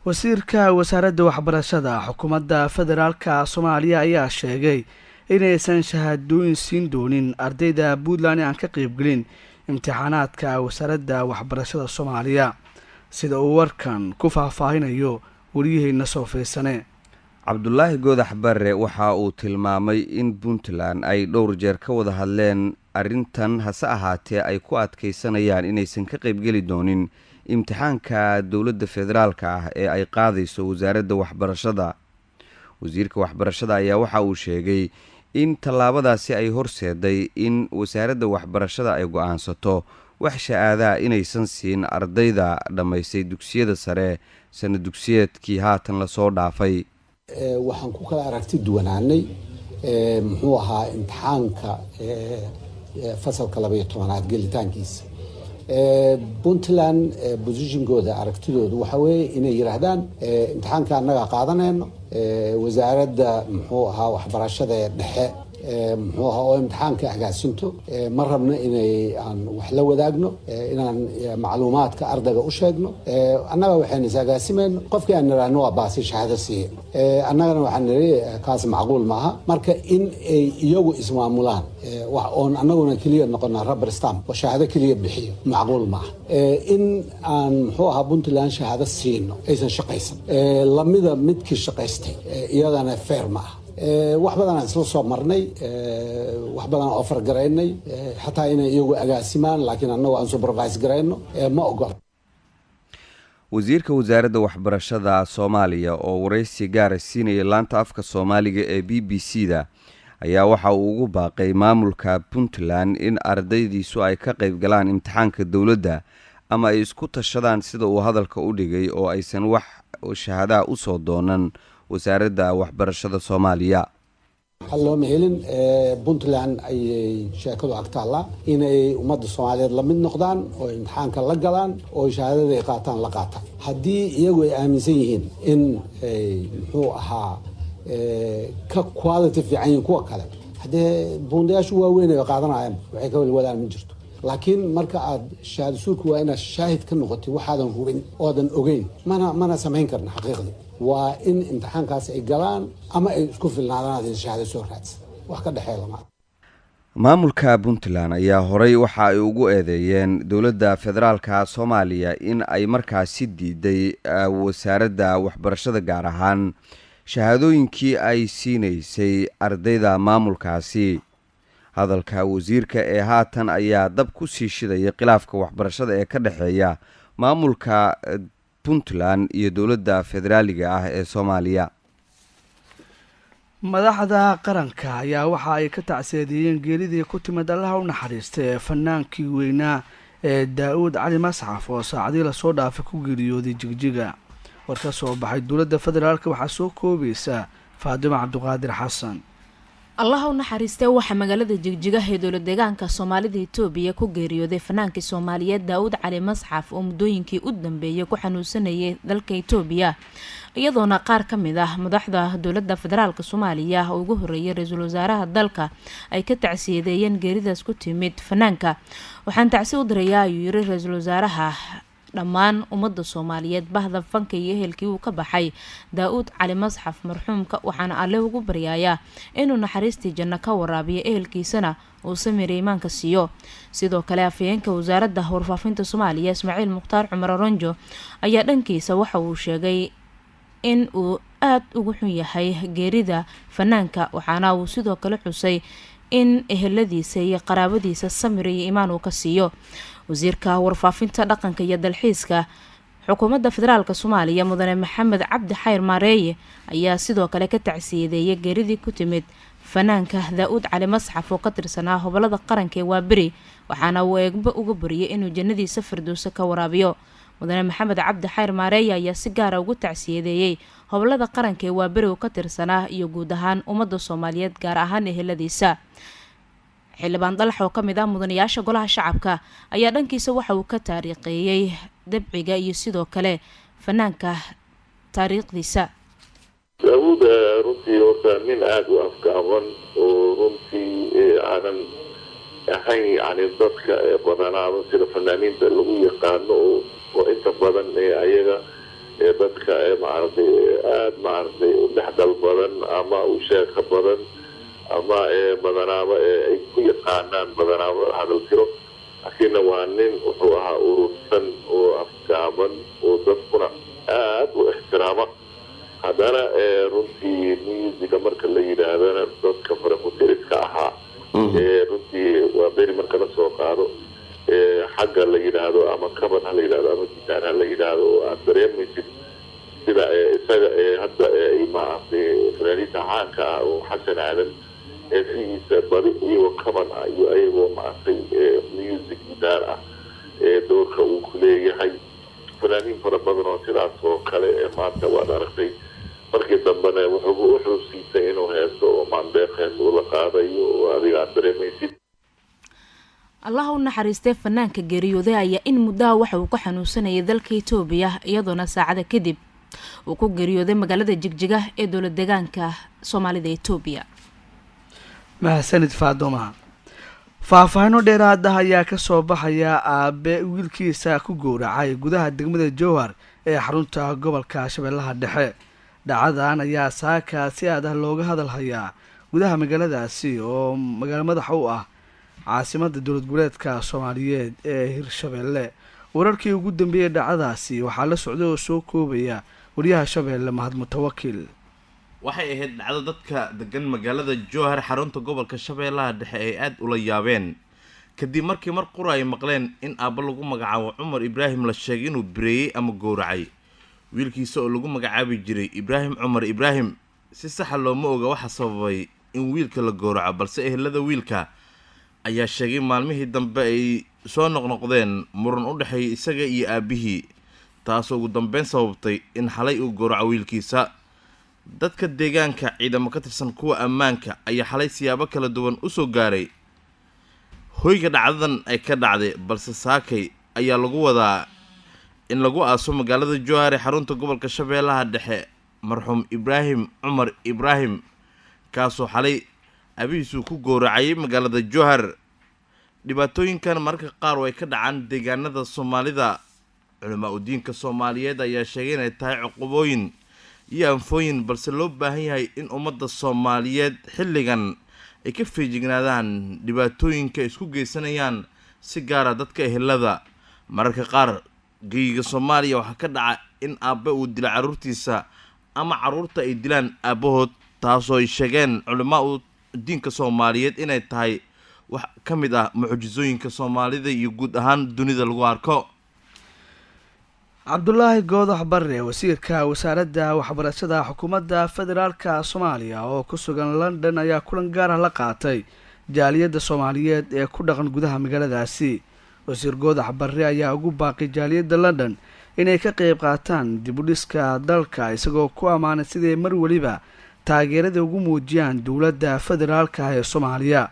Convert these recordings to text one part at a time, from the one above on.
wasiirka wasaaradda waxbarashada xukuumadda federaalka Soomaaliya ayaa sheegay inaysan shahaadooyin siin doonin ardayda Puntland aan ka qaybgelin imtixaanaadka wasaaradda waxbarashada Soomaaliya sida uu warkan ku faahfaahinayo wariyaheenna soo feesane. Cabdullaahi Goodax Barre waxa uu tilmaamay in Puntland ay dhowr jeer ka wada hadleen arrintan hase ahaatee ay ku adkeysanayaan inaysan ka qaybgeli doonin imtixaanka dowladda federaalka ah ee ay qaadayso wasaaradda waxbarashada. Wasiirka waxbarashada ayaa waxa uu sheegay in tallaabadaasi ay horseeday in wasaaradda waxbarashada ay go'aansato wax shahaadaa inaysan siin ardayda dhammaystay dugsiyada sare sanad dugsiyeedkii haatan la soo dhaafay. waxaan ku kala aragti duwanaanay muxuu ahaa imtixaanka fasalka 12aad gelitaankiisa. Puntland positionkooda aragtidoodu waxa weeye inay yiraahdaan imtixaanka annaga qaadanayno wasaaradda muxuu ahaa waxbarashada dhexe muxuu ahaa oo imtixaanka agaasinto ma rabno inay aan wax la wadaagno inaan macluumaadka ardayga u sheegno annaga waxaan isagaasimayno qofkii aan niraahno waa baasi shahaado siiye annagana waxaan niri kaas macquul maaha marka in ay iyagu ismaamulaan wax oon annaguna kaliya noqonaa rubber stamp oo shahaado kaliya bixiyo macquul maaha in aan muxuu ahaa Puntland shahaado siino aysan shaqaysan lamida midkii shaqaystay iyadana fair maaha wax badan aan isla soo marnay wax badan oo offer gareynay xataa inay iyagu agaasimaan laakiin annagu aan supervise gareyno ma ogol. wasiirka wasaaradda waxbarashada Soomaaliya oo wareysi gaar ah siinaya laanta afka Soomaaliga ee BBC-da ayaa waxa uu ugu baaqay maamulka Puntland in ardaydiisu ay ka qayb galaan imtixaanka dowladda ama ay isku tashadaan sida uu hadalka u dhigay oo aysan wax shahaada u soo doonan wasaaradda waxbarashada Soomaaliya. hallo meelin Puntland ay sheekadu agtaala inay ummadda Soomaaliyeed la mid noqdaan oo imtixaanka la galaan oo shahaadada ay qaataan la qaataan haddii iyagu ay aaminsan yihiin in muxuu ahaa ka quality fiican kuwa kale hadee bundayaashu waaweyn ay qaadanayaan waxay ka walwadaan ma jirto laakiin marka aad shahaado suurku waa inaad shaahid ka noqotay waxaadan hubin oodan ogeyn mana samayn karna xaqiiqdii waa in imtixaankaas ay galaan ama ay isku filnaadaan shahaado soo raadsan wax ka dhaxeeya lama. maamulka Puntland ayaa horay waxa ay ugu eedeeyeen dowladda federaalka Soomaaliya in ay markaasi diiday wasaaradda waxbarashada gaar ahaan shahaadooyinkii ay siinaysay ardayda maamulkaasi. hadalka wasiirka ee haatan ayaa dab ku sii shidaya khilaafka waxbarashada ee ka dhaxeeya maamulka Puntland iyo dowladda federaaliga ah ee Soomaaliya. madaxda qaranka ayaa waxa ay ka tacsiyeeyeen geeridii ku timid Allaha u naxariistay fanaankii weynaa ee Daawud Cali Masxaf oo saacadii la soo dhaafay ku geeriyooday Jigjiga. warka soo baxay dowladda federaalka waxa soo koobaysa Faadimo Cabduqaadir Xasan. Allaha u naxariistay waxa magaalada Jigjiga ee dowlad deegaanka Soomaalida Itoobiya ku geeriyooday fanaankii Soomaaliyeed Daawud Cali Masxaf oo muddooyinkii u dambeeyay ku xanuunsanayay dalka Itoobiya iyadoona qaar ka mid ah madaxda dowladda federaalka Soomaaliya oo ugu horeeyay ra'iisul wasaaraha dalka ay ka tacsiyeeyeen geeridaas ku timid fanaanka. waxaan tacsi u dirayaa ayuu yiri ra'iisul wasaaraha dhammaan ummadda Soomaaliyeed bahda fanka iyo ehelkii uu ka baxay Daawud Cali Masxaf marxuumka waxaana alle ugu baryayaa inuu naxariistii janno ka waraabiyo ehelkiisana uu samir iimaanka siiyo. sidoo kale afayeenka wasaaradda warfaafinta Soomaaliya Ismaaciil Mukhtaar Cumar Ronjo ayaa dhankiisa waxa uu sheegay in uu aad ugu xun yahay geerida fanaanka waxaana uu sidoo kale xusay in eheladiisa iyo qaraabadiisa samir iyo iimaan uu ka siiyo. wasiirka warfaafinta dhaqanka iyo dalxiiska xukuumadda federaalka Soomaaliya mudane Maxamed Cabdi Xayr Maareeye ayaa sidoo kale ka tacsiyeeyay geeridii ku timid fanaanka Daawud Cali Masxaf oo ka tirsanaa hobolada qaranka ee Waaberi waxaana uu eegba uga bariyay inuu jannadiisa firdowsa ka waraabiyo. mudane Maxamed Cabdi Xayr Maareeye ayaa si gaar ah ugu tacsiyeeyay hobolada qaranka ee Waaberi oo ka tirsanaa iyo guud ahaan ummadda Soomaaliyeed gaar ahaan eheladiisa. xildhibaan Dalax oo ka mid ah mudanayaasha golaha shacabka ayaa dhankiisa waxa uu ka taariiqeeyay dabciga iyo sidoo kale fanaanka taariikhdiisa. Daawud runtii horta nin aad u afgaaban oo runtii aanan ahayn yani dadka badanaaba sida fanaaniinta lagu yaqaano oo inta badan ayaga dadka maaragtay aada maaragtay u dhexdal badan ama u sheeka badan ama badanaaba ay ku yaqaanaan badanaaba hadal tiro laakiinna waa nin wuxuu ahaa urursan oo afgaaban oo dadkuna aada u ixtiraama haddana runtii musiga marka la yidhaahdana dadka farakutiriska ahaa runtii waa beri marka la soo qaado xagga la yidhaahdo ama kaban ha la yidhahdo ama gitaan ha la yidhaahdo oo aad dareemaysid sida isaga hadda ay maaragtay fanaaniinta caanka ah oo xasan aadan sidiisa badi iyagoo kaban ah iyo ayagoo maaragtay music gitaan ah doorka uu ku leeyahay fanaaniin fara badan oo sidaas oo kale maanta waad aragtay markii dambena wuxuu siisay inuu heeso oo maandeeq hees uu la qaadayo oo adiga aad dareemaysid allah u naxariistay fanaanka geeriyooday ayaa in muddaha waxa uu ka xanuunsanayay dalka Itoobiya iyadoona saacada kadib uu ku geeriyooday magaalada Jigjiga ee dowlad deegaanka Soomaalida Itoobiya. mahadsanid Faadoma. faahfaahino dheeraad ah ayaa ka soo baxaya aabe wiilkiisa ku gowracay gudaha degmada Jowhar ee xarunta gobolka Shabeellaha Dhexe. dhacadan ayaa saaka si aad ah looga hadal hayaa gudaha magaaladaasi oo magaalo madax u ah caasimada dowlad goboleedka Soomaaliyeed ee Hirshabeelle. wararkii ugu dambeeyay dhacdaasi waxaa la socday oo soo koobaya wariyaha Shabeelle Mahad Mutawakkil. waxay ahayd dhacdo dadka degan magaalada Jowhar xarunta gobolka Shabeellaha Dhexe ay aad ula yaabeen kadib markii mar qura ay maqleen in aabba lagu magacaabo Cumar Ibraahim la sheegay inuu bireeyay ama gowracay wiilkiisa oo lagu magacaabi jiray Ibraahim Cumar Ibraahim. si sax ah looma oga waxa sababay in wiilka la gowraco balse ehelada wiilka ayaa sheegay maalmihii dambe ay soo noqnoqdeen muran u dhaxeeyay isaga iyo aabihii taasoo ugu dambeyn sababtay in xalay uu gowraco wiilkiisa. dadka deegaanka ciidamo ka tirsan kuwa ammaanka ayaa xalay siyaabo kala duwan u soo gaaray hoyga dhacdadan ay ka dhacday balse saakay ayaa lagu wadaa in lagu aaso magaalada Jowhar ee xarunta gobolka Shabeellaha Dhexe marxuum Ibraahim Cumar Ibraahim kaasoo xalay abihiisu ku gowracay magaalada Jowhar. dhibaatooyinkan marka qaar way ka dhacaan deegaanada Soomaalida. culamaa u diinka Soomaaliyeed ayaa sheegay inay tahay cuqubooyin iyo anfooyin balse loo baahan yahay in ummadda Soomaaliyeed xilligan ay ka feejignaadaan dhibaatooyinka isku geysanayaan si gaar ah dadka ehelada. mararka qaar geyiga Soomaaliya waxaa ka dhaca in aabbe uu dilo carruurtiisa ama carruurta ay dilaan aabbahood taasoo ay sheegeen culamaa u diinka Soomaaliyeed inay tahay wax ka mid ah mucjisooyinka Soomaalida iyo guud ahaan dunida lagu arko. cabdulaahi goodax barre wasiirka wasaaradda waxbarashada xukuumadda federaalka Soomaaliya oo ku sugan London ayaa kulan gaar ah la qaatay jaaliyadda Soomaaliyeed ee ku dhaqan gudaha magaaladaasi. wasiir goodax barre ayaa ugu baaqay jaaliyadda London inay ka qayb qaataan dib u dhiska dalka isagoo ku ammaanay sidii mar waliba taageerada ugu muujiyaan dowladda federaalka ee Soomaaliya.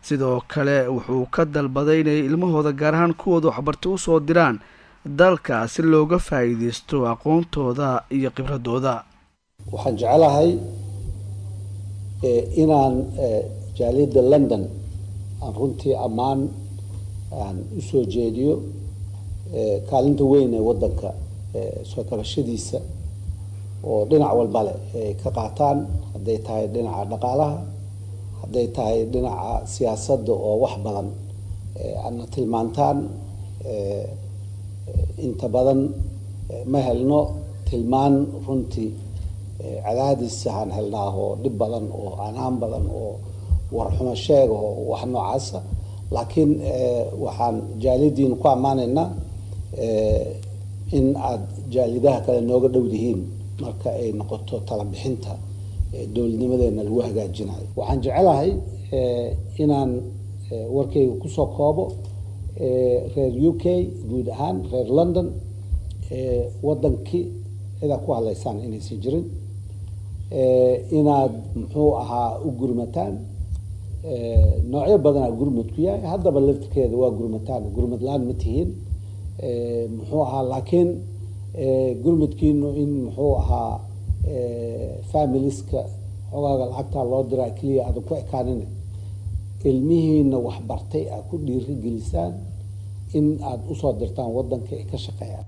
sidoo kale wuxuu ka dalbaday inay ilmahooda gaar ahaan kuwooda waxbarta u soo diraan dalka si looga faa'iideysto aqoontooda iyo khibradooda. waxaan jecelahay inaan jaaliyadda London aan runtii ammaan aan u soo jeediyo kaalinta weyn ee waddanka soo kabashadiisa oo dhinac walba leh ay ka qaataan hadday tahay dhinaca dhaqaalaha hadday tahay dhinaca siyaasadda oo wax badan aadna tilmaantaan. inta badan ma helno tilmaan runtii cadaadis aan helnaa oo dhib badan oo canaan badan oo warxumo sheeg oo wax noocaasa laakiin waxaan jaaliyadiin ku ammaanaynaa in aad jaalidaha kale nooga dhow yihiin marka ay noqoto tala bixinta dowladnimadeena lagu hagaajinayo. waxaan jecelahay inaan warkayga kusoo koobo reer UK guud ahaan reer London wadankii cida ku hadlaysaan inaysan jirin inaad muxuu ahaa u gurmataan noocyo badan aa gurmad ku yahay haddaba laftirkeeda waa gurmataan gurmad laan ma tihiin muxuu ahaa laakiin gurmadkiinu in muxuu ahaa familieska xogaaga lacagtaa loo diraa keliya aadan ku ekaanin ilmihiina waxbartay aad ku dhiirigelisaan in aad usoo dirtaan waddanka ay ka shaqeeyaan.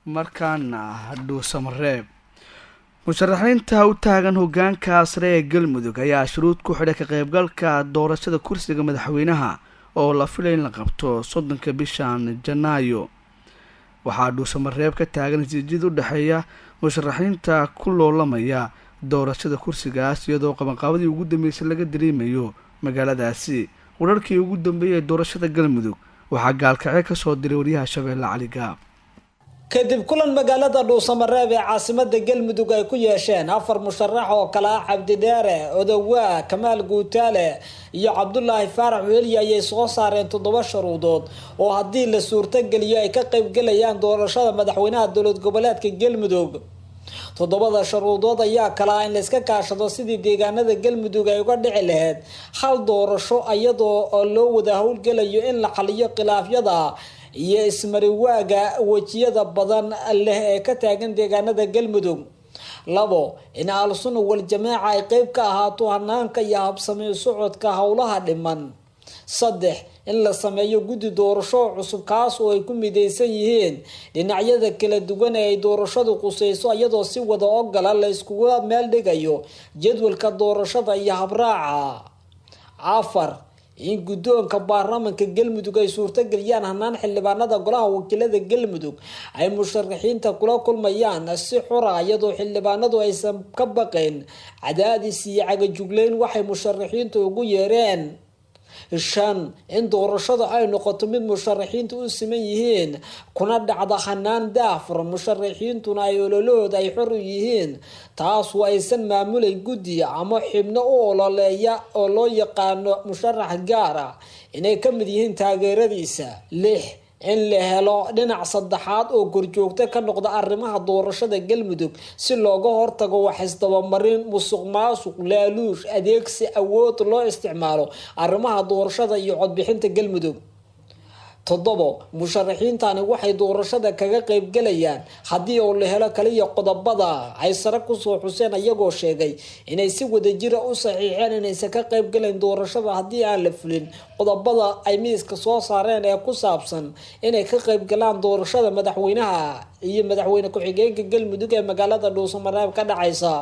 markaana dhuusamareeb musharaxiinta u taagan hogaanka sare ee galmudug ayaa shuruud ku xidhay ka qaybgalka doorashada kursiga madaxweynaha oo la filay in la qabto 30 bishan janaayo. waxaa dhuusamareeb ka taagan isjiid u dhexeeya musharaxiinta ku loolamaya doorashada kursigaas iyadoo qabanqaabadii ugu dambeysay laga dareemayo magaaladaasi. wararkii ugu dambeeyay doorashada galmudug waxaa gaalkacyo ka soo diray wariyaha Shabeelle Cali Gaab. kadib kulan magaalada dhuusamareeb ee caasimada galmudug ay ku yeesheen 4 musharax oo kala ah Cabdi Dheere, Odowaa, Kamaal Guutaale iyo Cabdullaahi Faarax Weliya ayay soo saareen 7 shuruudood oo haddii la suurto geliyo ay ka qayb galayaan doorashada madaxweynaha dowlad goboleedka galmudug. 7 shuruudood ayaa kala in la iska kaashado sidii deegaanada galmudug ay uga dhici lahayd hal doorasho iyadoo loo wada howlgalayo in la xaliyo khilaafyada iyo ismariwaaga wajiyada badan leh ee ka taagan deegaanada galmudug. 2 in al-sunna wal jamaaca ay qayb ka ahaato hanaanka iyo habsami socodka howlaha dhiman. 3 in la sameeyo guddi doorasho cusub kaas oo ay ku mideysan yihiin dhinacyada kala duwan ee doorashadu qusayso iyadoo si wada ogol la iskugu meel dhigayo jadwalka doorashada iyo habraaca. 4 in guddoonka baarlamaanka galmudug ay suurto galiyaan hanaan xildhibaanada golaha wakiilada galmudug ay musharaxiinta kula kulmayaan si xor ah iyadoo xildhibaanadu aysan ka baqayn cadaadis iyo cagajugleyn waxay musharaxiintu ugu yeereen. 5 in doorashada ay noqoto mid musharaxiintu u siman yihiin kuna dhacda hanaan daafur musharaxiintuna ay ololahooda ay xor u yihiin taas oo aysan maamulayn guddi ama xubno u ololeeya oo loo yaqaano musharax gaar ah inay ka mid yihiin taageeradiisa. 6 in la helo dhinac saddexaad oo gorjoogta ka noqda arrimaha doorashada galmudug si looga hortago wax isdabamarin, musuqmaasuq, laaluush, adeegsi awood loo isticmaalo arrimaha doorashada iyo codbixinta galmudug. 7 musharaxiintani waxay doorashada kaga qayb galayaan haddii oo la helo kaliya qodobada ay sare ku soo xuseen iyagoo sheegay inay si wadajir u saxiixeen inaysan ka qayb galayn doorashada haddii aan la fulin qodobada ay miiska soo saareen ee ku saabsan inay ka qayb galaan doorashada madaxweynaha iyo madaxweyne ku-xigeenka galmudug ee magaalada dhuusamareeb ka dhacaysa.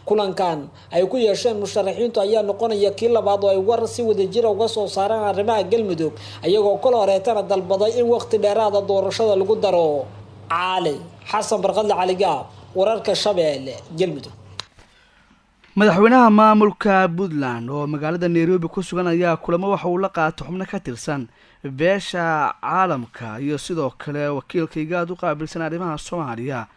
kulankan ay ku yeesheen musharaxiintu ayaa noqonaya kii labaad oo ay war si wadajir uga soo saaraan arrimaha galmudug ayagoo kala horeetana dalbaday in waqti dheeraada doorashada lagu daro. Cali Xasan Barqadle Cali Gaab, wararka Shabeelle, galmudug. madaxweynaha maamulka Puntland oo magaalada Nairobi ku sugan ayaa kulamo waxa uu la qaatay xubno ka tirsan beesha caalamka iyo sidoo kale wakiilkayga u qaabilsan arrimaha Soomaaliya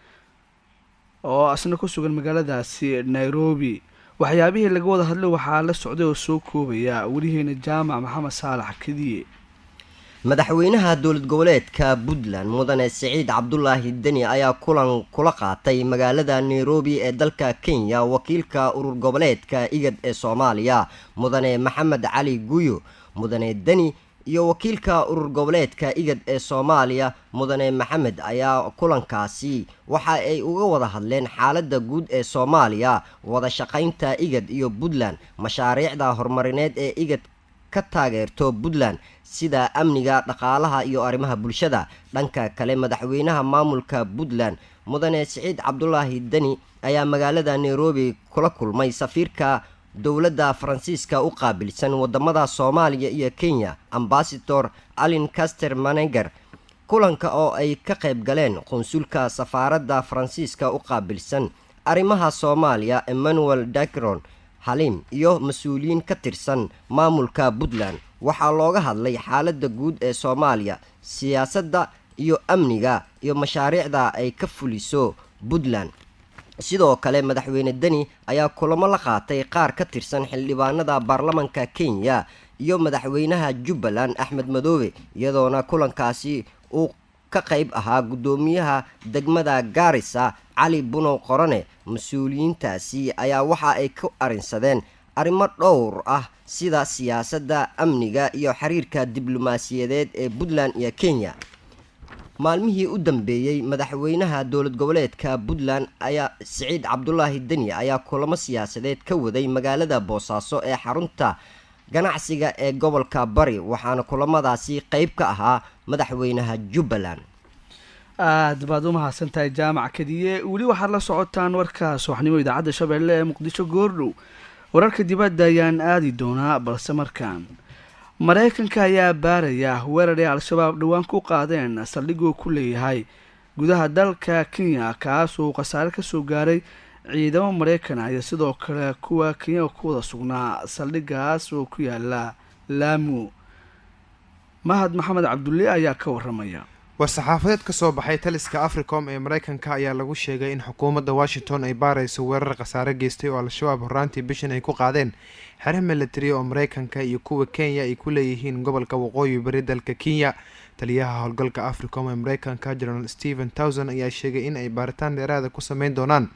oo asna ku sugan magaaladaasi Nairobi. waxyaabihii laga wada hadlay waxaa la socday oo soo koobaya wariyaheena Jaamac Maxamed Saalax Kadiye. madaxweynaha dowlad goboleedka Puntland mudane Siciid Cabdullaahi Deni ayaa kulan kula qaatay magaalada Nairobi ee dalka Kenya wakiilka urur goboleedka IGAD ee Soomaaliya mudane Maxamed Cali Guyo. mudane Deni iyo wakiilka urur goboleedka IGAD ee Soomaaliya mudane Maxamed ayaa kulankaasi waxa ay uga wada hadleen xaaladda guud ee Soomaaliya, wada shaqaynta IGAD iyo Puntland, mashaariicda horumarineed ee IGAD ka taageerto Puntland sida amniga, dhaqaalaha iyo arrimaha bulshada. dhanka kale madaxweynaha maamulka Puntland mudane Siciid Cabdullaahi Deni ayaa magaalada Nairobi kula kulmay safiirka dowladda Faransiiska u qaabilsan wadamada Soomaaliya iyo Kenya Ambassador Alin Caster Maneger. kulanka oo ay ka qayb galeen qonsulka safaaradda Faransiiska u qaabilsan arrimaha Soomaaliya Emmanuel Dacron Halim iyo mas'uuliyiin ka tirsan maamulka Puntland. waxaa looga hadlay xaaladda guud ee Soomaaliya, siyaasadda iyo amniga iyo mashaariicda ay ka fuliso Puntland. sidoo kale madaxweyne Deni ayaa kulamo la qaatay qaar ka tirsan xildhibaanada baarlamaanka Kenya iyo madaxweynaha Jubbaland Axmed Madoobe, iyadoona kulankaasi uu ka qayb ahaa gudoomiyaha degmada Garissa Cali Bunow Qorane. mas-uuliyiintaasi ayaa waxa ay ku arinsadeen arrimo dhowr ah sida siyaasadda, amniga iyo xiriirka diblomaasiyadeed ee Puntland iyo Kenya. maalmihii u dambeeyay madaxweynaha dowlad goboleedka Puntland ayaa Siciid Cabdullaahi Deni ayaa kulamo siyaasadeed ka waday magaalada Boosaaso ee xarunta ganacsiga ee gobolka Bari, waxaana kulamadaasi qayb ka ahaa madaxweynaha Jubbaland. aad baad u mahadsantahay jaamac kadiye weli waxaad la socotaan warkaas waxnimo idaacadda shabeelle ee muqdisho goordhow wararka dibadda ayaan aadi doonaa balse markaan maraykanka ayaa baaraya weerar ay al-shabaab dhowaan ku qaadeen saldhiguu ku leeyahay gudaha dalka kenya kaas uu khasaare kasoo gaaray ciidamo maraykan iyo sidoo kale kuwa kenya ku wada sugnaa saldhigaas oo ku yaala laamu mahad maxamed cabdulle ayaa ka waramaya war-saxaafadeed ka soo baxay taliska africom ee maraykanka ayaa lagu sheegay in xukuumadda washington ay baarayso weerar khasaare geystay oo al-shabaab horraantii bishan ay ku qaadeen xero milatari oo maraykanka iyo kuwa kenya ay ku leeyihiin gobolka waqooyi bari dalka kenya taliyaha howlgalka africom ee maraykanka general stephen towson ayaa sheegay in ay baaritaan dheeraada ku sameyn doonaan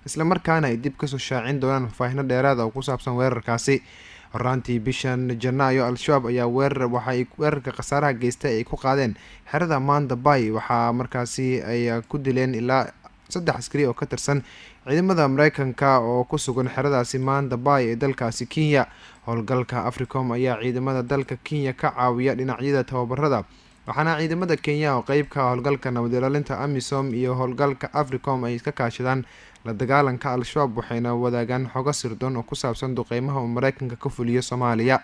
islamarkaana ay dib kasoo shaacin doonaan faahfaahino dheeraada oo ku saabsan weerarkaasi horraantii bishan janaayo al-shabaab ayaa waxaay weerarka khasaaraha geystay ay ku qaadeen xerada manda bay waxaa markaasi ay ku dileen ilaa 3 askari oo ka tirsan ciidamada maraykanka oo ku sugan xeradaasi manda bay ee dalkaasi kenya howlgalka africom ayaa ciidamada dalka kenya ka caawiya dhinacyada tababarada waxaana ciidamada kenya oo qeybka howlgalka nabad ilaalinta amisom iyo howlgalka africom ay iska kaashadaan la dagaalanka al-shabaab waxayna wadaagaan xogo sirdoon oo ku saabsan duqeymaha uu maraykanka ka fuliyo soomaaliya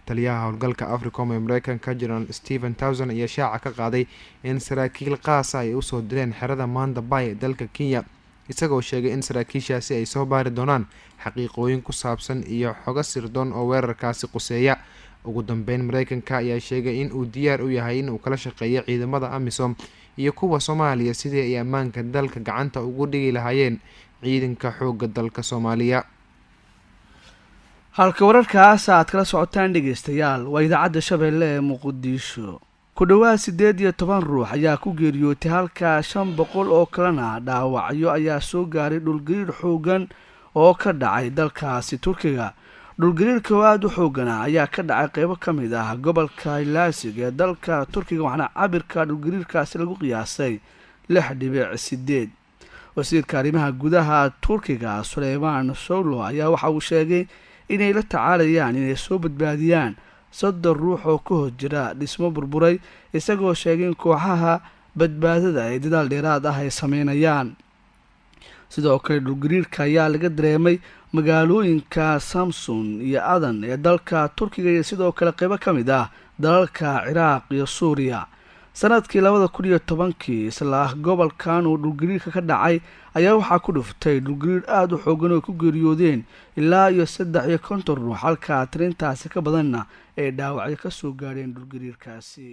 taliyaha howlgalka africom ee maraykanka general stephen towson ayaa shaaca ka qaaday in saraakiil qaasa ay usoo direen xerada manda bay ee dalka kenya isagoo sheegay in saraakiishaasi ay soo baari doonaan xaqiiqooyin ku saabsan iyo xogo sirdoon oo weerarkaasi quseeya ugu dambeyn maraykanka ayaa sheegay in uu diyaar u yahay in uu kala shaqeeyo ciidamada amisom iyo kuwa soomaaliya sidii ay ammaanka dalka gacanta ugu dhigi lahaayeen ciidanka xooga dalka soomaaliya halka wararkaas aad kala socotaan dhegeystayaal waa idaacadda shabeelle ee muqdisho ku dhowaad 18 ruux ayaa ku geeriyootay halka 500 oo kalena dhaawacyo ayaa soo gaaray dhulgariir xoogan oo ka dhacay dalkaasi turkiga dhulgariirka oo aada u xoogana ayaa ka dhacay qeybo ka mid ah gobolka laasig ee dalka turkiga waxaana cabirka dhulgariirkaasi lagu qiyaasay 6.8 wasiirka arrimaha gudaha turkiga suleymaan sowlo ayaa waxa uu sheegay inay la tacaalayaan inay soo badbaadiyaan 3 ruux oo ka hor jira dhismo burburay isagoo sheegay in kooxaha badbaadada ay dadaal dheeraad ah ay sameynayaan sidoo kale dhulgariirka ayaa laga dareemay magaalooyinka samsun iyo adan ee dalka turkiga iyo sidoo kale qeybo ka mid ah dalalka ciraaq iyo suuriya sanadkii 2010 isla gobolkan uu dhulgariirka ka dhacay ayaa waxaa ku dhuftay dhulgariir aada u xoogan oo ku geeriyoodeen ilaa iyo 53 ruux halka tirintaasi ka badanna ay dhaawacyo ka soo gaadheen dhulgariirkaasi